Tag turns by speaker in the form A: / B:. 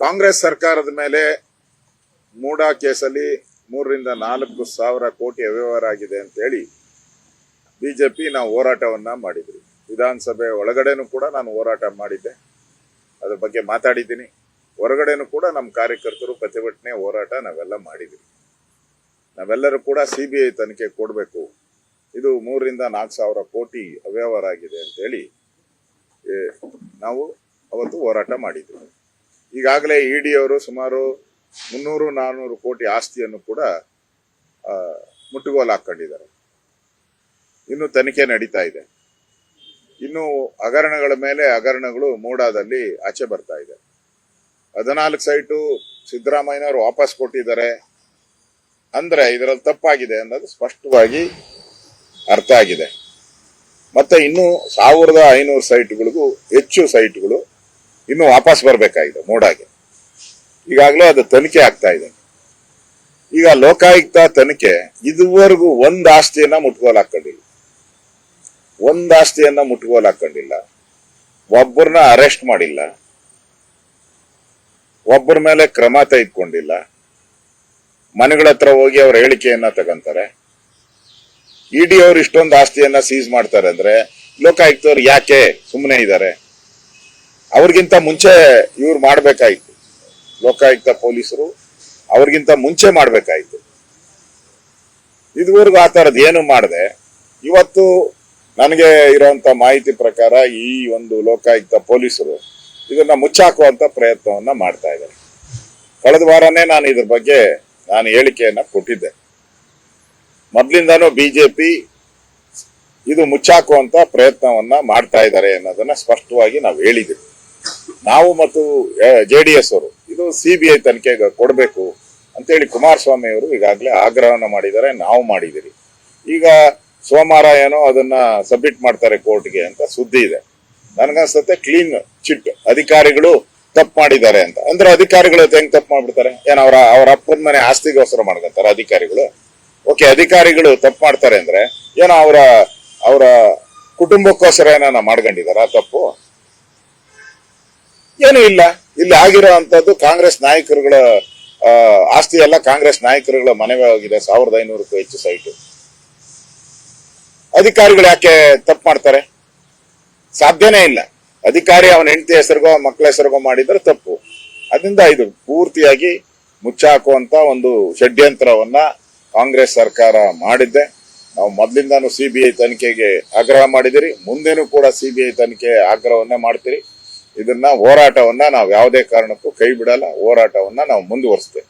A: ಕಾಂಗ್ರೆಸ್ ಸರ್ಕಾರದ ಮೇಲೆ ಮೂಡಾ ಕೇಸಲ್ಲಿ 3 ರಿಂದ 4 ಸಾವಿರ ಕೋಟಿ ಅವ್ಯವಹಾರ ಆಗಿದೆ ಅಂತ ಹೇಳಿ ಬಿಜೆಪಿ ನಾವು ಹೋರಾಟವನ್ನ ಮಾಡಿದ್ವಿ. ವಿಧಾನಸಭೆ ಒಳಗಡೆನೂ ಕೂಡ ನಾನು ಹೋರಾಟ ಮಾಡಿದ್ದೆ, ಅದ್ರ ಬಗ್ಗೆ ಮಾತಾಡಿದ್ದೀನಿ. ಹೊರಗಡೆನೂ ಕೂಡ ನಮ್ಮ ಕಾರ್ಯಕರ್ತರು ಪ್ರತಿಭಟನೆ ಹೋರಾಟ ನಾವೆಲ್ಲ ಮಾಡಿದ್ವಿ. ನಾವೆಲ್ಲರೂ ಕೂಡ ಸಿಬಿಐ ತನಿಖೆ ಕೊಡಬೇಕು, ಇದು 3 ರಿಂದ 4 ಸಾವಿರ ಕೋಟಿ ಅವ್ಯವಹಾರ ಆಗಿದೆ ಅಂತ ಹೇಳಿ ನಾವು ಅವತ್ತು ಹೋರಾಟ ಮಾಡಿದ್ವಿ. ಈಗಾಗಲೇ ಇಡಿ ಅವರು ಸುಮಾರು 300-400 ಕೋಟಿ ಆಸ್ತಿಯನ್ನು ಕೂಡ ಮುಟ್ಟುಗೋಲು ಹಾಕೊಂಡಿದ್ದಾರೆ. ಇನ್ನು ತನಿಖೆ ನಡೀತಾ ಇದೆ. ಇನ್ನು ಹಗರಣಗಳ ಮೇಲೆ ಹಗರಣಗಳು ಮೂಡಾದಲ್ಲಿ ಆಚೆ ಬರ್ತಾ ಇದೆ. 14 ಸೈಟು ಸಿದ್ದರಾಮಯ್ಯನವರು ವಾಪಸ್ ಕೊಟ್ಟಿದ್ದಾರೆ ಅಂದ್ರೆ ಇದರಲ್ಲಿ ತಪ್ಪಾಗಿದೆ ಅನ್ನೋದು ಸ್ಪಷ್ಟವಾಗಿ ಅರ್ಥ ಆಗಿದೆ. ಮತ್ತೆ ಇನ್ನು 1500 ಸೈಟ್ಗಳಿಗೂ ಹೆಚ್ಚು ಸೈಟ್ಗಳು ಇನ್ನು ವಾಪಸ್ ಬರಬೇಕಾಗಿದೆ ಮೂಡಾಗೆ. ಈಗಾಗಲೇ ಅದು ತನಿಖೆ ಆಗ್ತಾ ಇದೆ. ಈಗ ಲೋಕಾಯುಕ್ತ ತನಿಖೆ ಇದುವರೆಗೂ ಒಂದು ಆಸ್ತಿಯನ್ನ ಮುಟ್ಗೋಲು ಹಾಕೊಂಡಿಲ್ಲ, ಒಬ್ಬರನ್ನ ಅರೆಸ್ಟ್ ಮಾಡಿಲ್ಲ, ಒಬ್ಬರ ಮೇಲೆ ಕ್ರಮ ತೆಗೆದುಕೊಂಡಿಲ್ಲ. ಮನೆಗಳ ಹತ್ರ ಹೋಗಿ ಅವ್ರ ಹೇಳಿಕೆಯನ್ನ ತಗೊಂತಾರೆ. ಇಡಿ ಅವರು ಇಷ್ಟೊಂದು ಆಸ್ತಿಯನ್ನ ಸೀಸ್ ಮಾಡ್ತಾರೆ ಅಂದ್ರೆ ಲೋಕಾಯುಕ್ತವ್ರು ಯಾಕೆ ಸುಮ್ಮನೆ ಇದ್ದಾರೆ? ಅವ್ರಿಗಿಂತ ಮುಂಚೆ ಇವ್ರು ಮಾಡ್ಬೇಕಾಯ್ತು, ಲೋಕಾಯುಕ್ತ ಪೊಲೀಸರು ಅವ್ರಿಗಿಂತ ಮುಂಚೆ ಮಾಡ್ಬೇಕಾಯ್ತು. ಇದುವರೆಗೂ ಆ ತರದ್ ಏನು ಮಾಡದೆ ಇವತ್ತು ನನಗೆ ಇರುವಂತ ಮಾಹಿತಿ ಪ್ರಕಾರ ಈ ಒಂದು ಲೋಕಾಯುಕ್ತ ಪೊಲೀಸರು ಇದನ್ನ ಮುಚ್ಚಾಕುವಂತ ಪ್ರಯತ್ನವನ್ನ ಮಾಡ್ತಾ ಇದ್ದಾರೆ. ಕಳೆದ ವಾರನೇ ನಾನು ಇದ್ರ ಬಗ್ಗೆ ಹೇಳಿಕೆಯನ್ನ ಕೊಟ್ಟಿದ್ದೆ. ಮೊದ್ಲಿಂದಾನು ಬಿಜೆಪಿ ಇದು ಮುಚ್ಚಾಕುವಂತ ಪ್ರಯತ್ನವನ್ನ ಮಾಡ್ತಾ ಇದ್ದಾರೆ ಅನ್ನೋದನ್ನ ಸ್ಪಷ್ಟವಾಗಿ ನಾವು ಹೇಳಿದ್ವಿ. ನಾವು ಮತ್ತು JDS ಅವರು ಇದು ಸಿಬಿಐ ತನಿಖೆಗೆ ಕೊಡಬೇಕು ಅಂತೇಳಿ ಕುಮಾರಸ್ವಾಮಿ ಅವರು ಈಗಾಗಲೇ ಆಗ್ರಹವನ್ನ ಮಾಡಿದ್ದಾರೆ, ನಾವು ಮಾಡಿದಿರಿ. ಈಗ ಸೋಮವಾರ ಏನೋ ಅದನ್ನ ಸಬ್ಮಿಟ್ ಮಾಡ್ತಾರೆ ಕೋರ್ಟ್ಗೆ ಅಂತ ಸುದ್ದಿ ಇದೆ. ನನ್ಗನ್ಸುತ್ತೆ ಕ್ಲೀನ್ ಚಿಟ್, ಅಧಿಕಾರಿಗಳು ತಪ್ಪು ಮಾಡಿದ್ದಾರೆ ಅಂತ. ಅಂದ್ರೆ ಅಧಿಕಾರಿಗಳು ಹೆಂಗ್ ತಪ್ಪು ಮಾಡ್ಬಿಡ್ತಾರೆ? ಏನ್ ಅವ್ರ ಅಪ್ಪನ ಮನೆ ಆಸ್ತಿಗೋಸ್ಕರ ಮಾಡ್ಕೊಂತಾರೆ ಅಧಿಕಾರಿಗಳು? ಓಕೆ, ಅಧಿಕಾರಿಗಳು ತಪ್ಪು ಮಾಡ್ತಾರೆ ಅಂದ್ರೆ ಏನೋ ಅವರ ಕುಟುಂಬಕ್ಕೋಸ್ಕರ ಏನ ಮಾಡ್ಕೊಂಡಿದಾರ ತಪ್ಪು? ಏನು ಇಲ್ಲ. ಇಲ್ಲಿ ಆಗಿರೋ ಅಂತದ್ದು ಕಾಂಗ್ರೆಸ್ ನಾಯಕರುಗಳ ಆಸ್ತಿ ಎಲ್ಲ ಕಾಂಗ್ರೆಸ್ ನಾಯಕರುಗಳ ಮನೆಗೆ ಹೋಗಿದೆ. 1500ಕ್ಕೂ ಹೆಚ್ಚು ಸೈಟು. ಅಧಿಕಾರಿಗಳು ಯಾಕೆ ತಪ್ಪು ಮಾಡ್ತಾರೆ? ಸಾಧ್ಯನೇ ಇಲ್ಲ. ಅಧಿಕಾರಿ ಅವನ ಹೆಂಡತಿ ಹೆಸರಿಗೋ ಮಕ್ಕಳ ಹೆಸರಿಗೋ ಮಾಡಿದ್ರೆ ತಪ್ಪು. ಅದರಿಂದ ಇದು ಪೂರ್ತಿಯಾಗಿ ಮುಚ್ಚಾಕುವಂತ ಒಂದು ಷಡ್ಯಂತ್ರವನ್ನ ಕಾಂಗ್ರೆಸ್ ಸರ್ಕಾರ ಮಾಡಿದ್ದೆ. ನಾವು ಮೊದಲಿಂದಾನು ಸಿಬಿಐ ತನಿಖೆಗೆ ಆಗ್ರಹ ಮಾಡಿದಿರಿ, ಮುಂದೇನೂ ಕೂಡ ಸಿಬಿಐ ತನಿಖೆ ಆಗ್ರಹವನ್ನೇ ಮಾಡ್ತೀರಿ. ಇದನ್ನ ಹೋರಾಟವನ್ನ ನಾವು ಯಾವುದೇ ಕಾರಣಕ್ಕೂ ಕೈ ಬಿಡಲ್ಲ. ಹೋರಾಟವನ್ನ ನಾವು ಮುಂದುವರಿಸ್ತೇವೆ.